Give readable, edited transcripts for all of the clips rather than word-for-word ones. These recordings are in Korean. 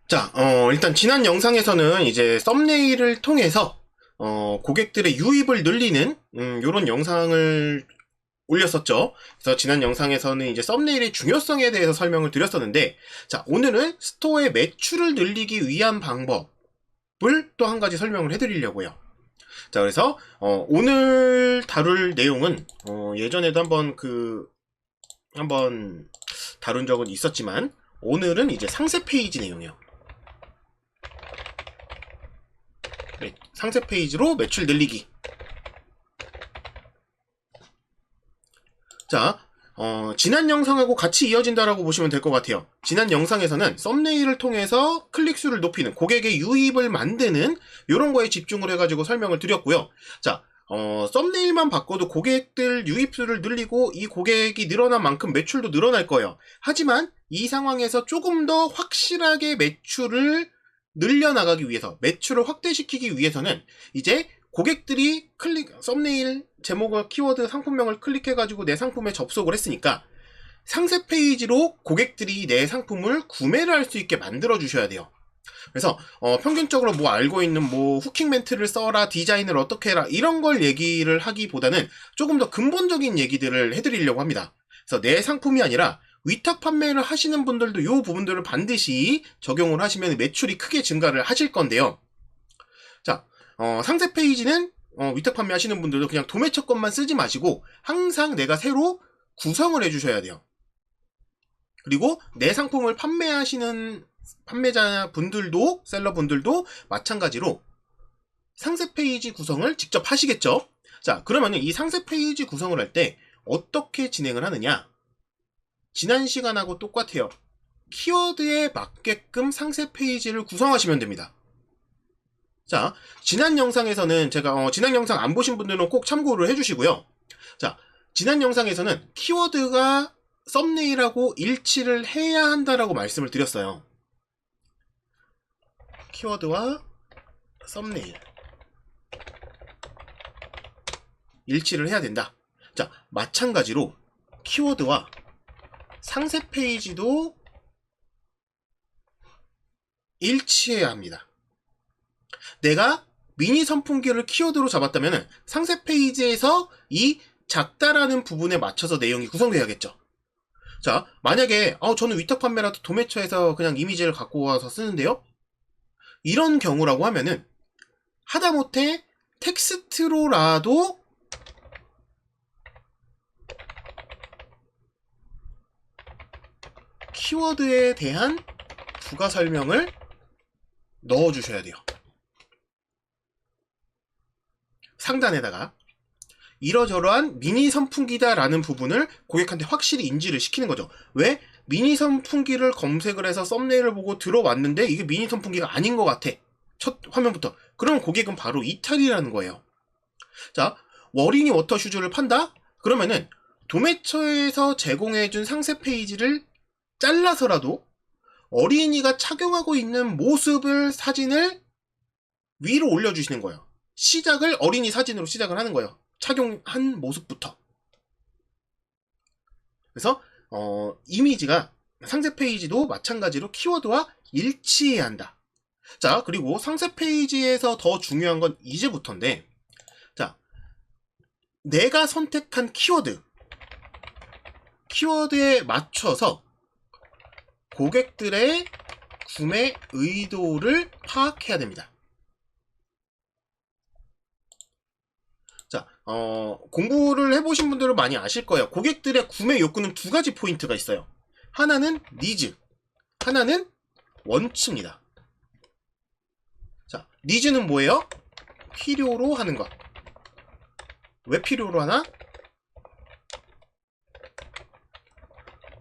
자, 일단 지난 영상에서는 이제 썸네일을 통해서 고객들의 유입을 늘리는 요런 영상을 올렸었죠. 그래서 지난 영상에서는 이제 썸네일의 중요성에 대해서 설명을 드렸었는데, 자, 오늘은 스토어의 매출을 늘리기 위한 방법을 또 한 가지 설명을 해드리려고요. 자, 그래서 오늘 다룰 내용은 예전에도 한번 다룬 적은 있었지만, 오늘은 이제 상세 페이지 내용이에요. 상세 페이지로 매출 늘리기. 자, 지난 영상하고 같이 이어진다라고 보시면 될 것 같아요. 지난 영상에서는 썸네일을 통해서 클릭수를 높이는, 고객의 유입을 만드는 이런 거에 집중을 해가지고 설명을 드렸고요. 자, 썸네일만 바꿔도 고객들 유입수를 늘리고 이 고객이 늘어난 만큼 매출도 늘어날 거예요. 하지만 이 상황에서 조금 더 확실하게 매출을 늘려나가기 위해서, 매출을 확대시키기 위해서는 이제 고객들이 썸네일 제목과 키워드 상품명을 클릭해가지고 내 상품에 접속을 했으니까 상세 페이지로 고객들이 내 상품을 구매를 할 수 있게 만들어 주셔야 돼요. 그래서 평균적으로 뭐 알고 있는 뭐 후킹 멘트를 써라, 디자인을 어떻게 해라, 이런 걸 얘기를 하기보다는 조금 더 근본적인 얘기들을 해드리려고 합니다. 그래서 내 상품이 아니라 위탁 판매를 하시는 분들도 이 부분들을 반드시 적용을 하시면 매출이 크게 증가를 하실 건데요. 자, 상세 페이지는 위탁 판매 하시는 분들도 그냥 도매처 것만 쓰지 마시고 항상 내가 새로 구성을 해주셔야 돼요. 그리고 내 상품을 판매하시는 판매자 분들도, 셀러 분들도 마찬가지로 상세 페이지 구성을 직접 하시겠죠. 자, 그러면 이 상세 페이지 구성을 할 때 어떻게 진행을 하느냐? 지난 시간하고 똑같아요. 키워드에 맞게끔 상세 페이지를 구성하시면 됩니다. 자, 지난 영상에서는 제가 지난 영상 안 보신 분들은 꼭 참고를 해주시고요. 자, 지난 영상에서는 키워드가 썸네일하고 일치를 해야 한다라고 말씀을 드렸어요. 키워드와 썸네일 일치를 해야 된다. 자, 마찬가지로 키워드와 상세 페이지도 일치해야 합니다. 내가 미니 선풍기를 키워드로 잡았다면 상세 페이지에서 이 작다라는 부분에 맞춰서 내용이 구성되어야겠죠. 자, 만약에 저는 위탁 판매라도 도매처에서 그냥 이미지를 갖고 와서 쓰는데요, 이런 경우라고 하면은 하다못해 텍스트로라도 키워드에 대한 부가 설명을 넣어주셔야 돼요. 상단에다가 이러저러한 미니 선풍기다 라는 부분을 고객한테 확실히 인지를 시키는 거죠. 왜? 미니 선풍기를 검색을 해서 썸네일을 보고 들어왔는데 이게 미니 선풍기가 아닌 것 같아, 첫 화면부터. 그러면 고객은 바로 이탈이라는 거예요. 자, 워리니 워터 슈즈를 판다? 그러면은 도매처에서 제공해준 상세 페이지를 잘라서라도 어린이가 착용하고 있는 모습을, 사진을 위로 올려주시는 거예요. 시작을 어린이 사진으로 시작을 하는 거예요. 착용한 모습부터. 그래서 이미지가 상세 페이지도 마찬가지로 키워드와 일치해야 한다. 자, 그리고 상세 페이지에서 더 중요한 건 이제부터인데, 자, 내가 선택한 키워드에 맞춰서 고객들의 구매 의도를 파악해야 됩니다. 자, 공부를 해보신 분들은 많이 아실 거예요. 고객들의 구매 욕구는 두 가지 포인트가 있어요. 하나는 니즈, 하나는 원츠입니다. 자, 니즈는 뭐예요? 필요로 하는 것. 왜 필요로 하나?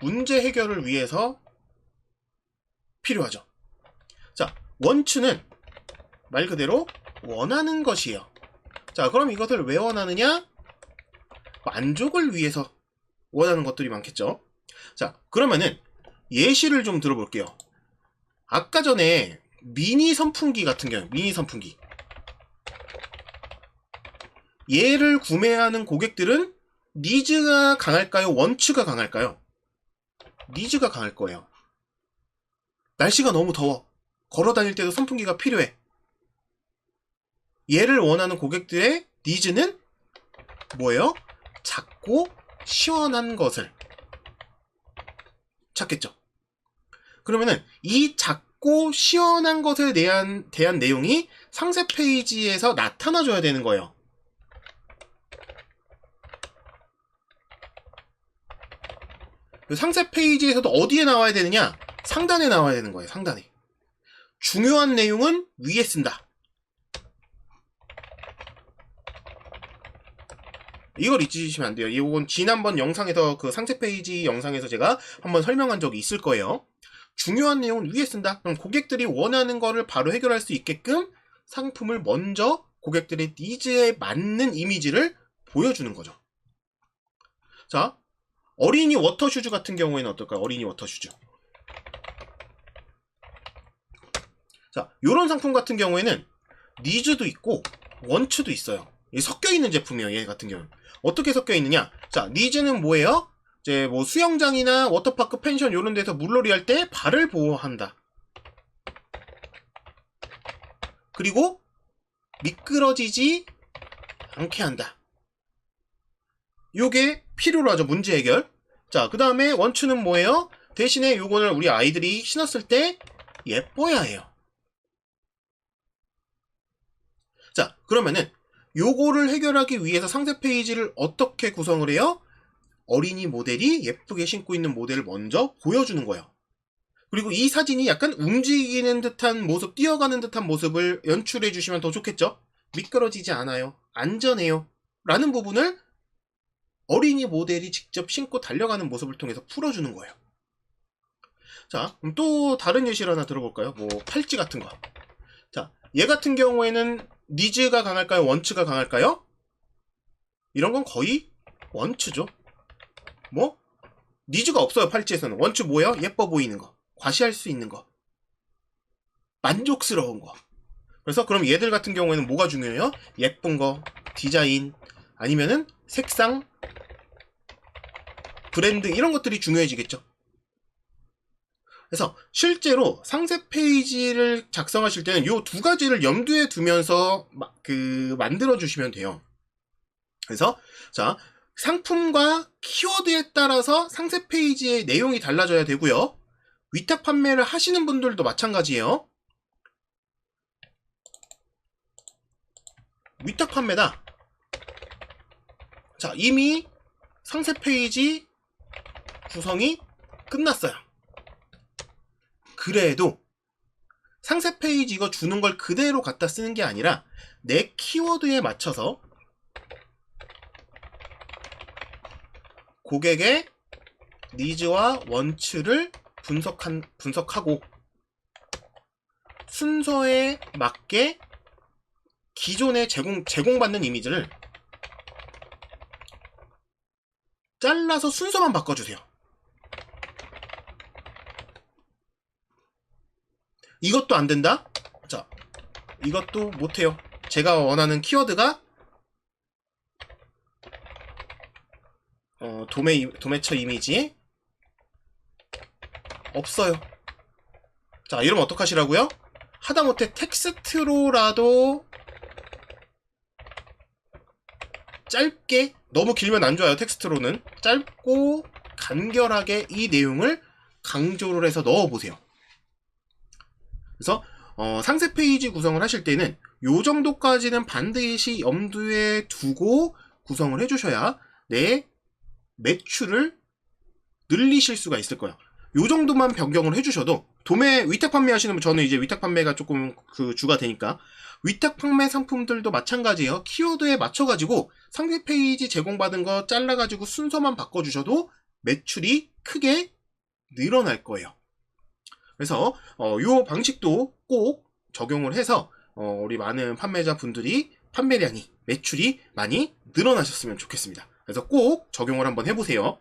문제 해결을 위해서 필요하죠. 자, 원츠는 말 그대로 원하는 것이에요. 자, 그럼 이것을 왜 원하느냐? 만족을 위해서 원하는 것들이 많겠죠. 자, 그러면은 예시를 좀 들어볼게요. 아까 전에 미니 선풍기 같은 경우, 미니 선풍기, 얘를 구매하는 고객들은 니즈가 강할까요? 원츠가 강할까요? 니즈가 강할 거예요. 날씨가 너무 더워. 걸어 다닐 때도 선풍기가 필요해. 얘를 원하는 고객들의 니즈는 뭐예요? 작고 시원한 것을 찾겠죠. 그러면은 이 작고 시원한 것에 대한 내용이 상세 페이지에서 나타나줘야 되는 거예요. 상세 페이지에서도 어디에 나와야 되느냐? 상단에 나와야 되는 거예요. 상단에. 중요한 내용은 위에 쓴다. 이걸 잊으시면 안 돼요. 이건 지난번 영상에서 그 상세 페이지 영상에서 제가 한번 설명한 적이 있을 거예요. 중요한 내용은 위에 쓴다. 그럼 고객들이 원하는 거를 바로 해결할 수 있게끔 상품을 먼저 고객들의 니즈에 맞는 이미지를 보여주는 거죠. 자, 어린이 워터슈즈 같은 경우에는 어떨까요? 어린이 워터슈즈. 자, 요런 상품 같은 경우에는 니즈도 있고 원츠도 있어요. 섞여 있는 제품이에요. 얘 같은 경우는. 어떻게 섞여 있느냐? 자, 니즈는 뭐예요? 이제 뭐 수영장이나 워터파크, 펜션 요런 데서 물놀이 할 때 발을 보호한다. 그리고 미끄러지지 않게 한다. 요게 필요로 하죠. 문제 해결. 자, 그 다음에 원츠는 뭐예요? 대신에 요거를 우리 아이들이 신었을 때 예뻐야 해요. 자, 그러면은 요거를 해결하기 위해서 상세 페이지를 어떻게 구성을 해요? 어린이 모델이 예쁘게 신고 있는 모델을 먼저 보여주는 거예요. 그리고 이 사진이 약간 움직이는 듯한 모습, 뛰어가는 듯한 모습을 연출해 주시면 더 좋겠죠? 미끄러지지 않아요. 안전해요. 라는 부분을 어린이 모델이 직접 신고 달려가는 모습을 통해서 풀어주는 거예요. 자, 그럼 또 다른 예시를 하나 들어볼까요? 뭐 팔찌 같은 거. 자, 얘 같은 경우에는 니즈가 강할까요? 원츠가 강할까요? 이런 건 거의 원츠죠. 뭐? 니즈가 없어요. 팔찌에서는. 원츠 뭐예요? 예뻐 보이는 거, 과시할 수 있는 거, 만족스러운 거. 그래서 그럼 얘들 같은 경우에는 뭐가 중요해요? 예쁜 거, 디자인, 아니면은 색상, 브랜드 이런 것들이 중요해지겠죠. 그래서 실제로 상세 페이지를 작성하실 때는 이 두 가지를 염두에 두면서 만들어 주시면 돼요. 그래서 자, 상품과 키워드에 따라서 상세 페이지의 내용이 달라져야 되고요. 위탁 판매를 하시는 분들도 마찬가지예요. 위탁 판매다. 자, 이미 상세 페이지 구성이 끝났어요. 그래도 상세 페이지 이거 주는 걸 그대로 갖다 쓰는 게 아니라 내 키워드에 맞춰서 고객의 니즈와 원츠를 분석하고 순서에 맞게 기존에 제공받는 이미지를 잘라서 순서만 바꿔주세요. 이것도 안 된다? 자, 이것도 못해요. 제가 원하는 키워드가 도매처 이미지 없어요. 자, 이러면 어떡하시라고요? 하다못해 텍스트로라도 짧게, 너무 길면 안 좋아요. 텍스트로는 짧고 간결하게 이 내용을 강조를 해서 넣어보세요. 그래서 상세 페이지 구성을 하실 때는 요 정도까지는 반드시 염두에 두고 구성을 해주셔야 내 매출을 늘리실 수가 있을 거예요. 요 정도만 변경을 해주셔도 위탁 판매 하시는 분, 저는 이제 위탁 판매가 조금 주가 되니까 위탁 판매 상품들도 마찬가지예요. 키워드에 맞춰가지고 상세 페이지 제공받은 거 잘라가지고 순서만 바꿔주셔도 매출이 크게 늘어날 거예요. 그래서 요 방식도 꼭 적용을 해서 우리 많은 판매자 분들이 판매량이, 매출이 많이 늘어나셨으면 좋겠습니다. 그래서 꼭 적용을 한번 해보세요.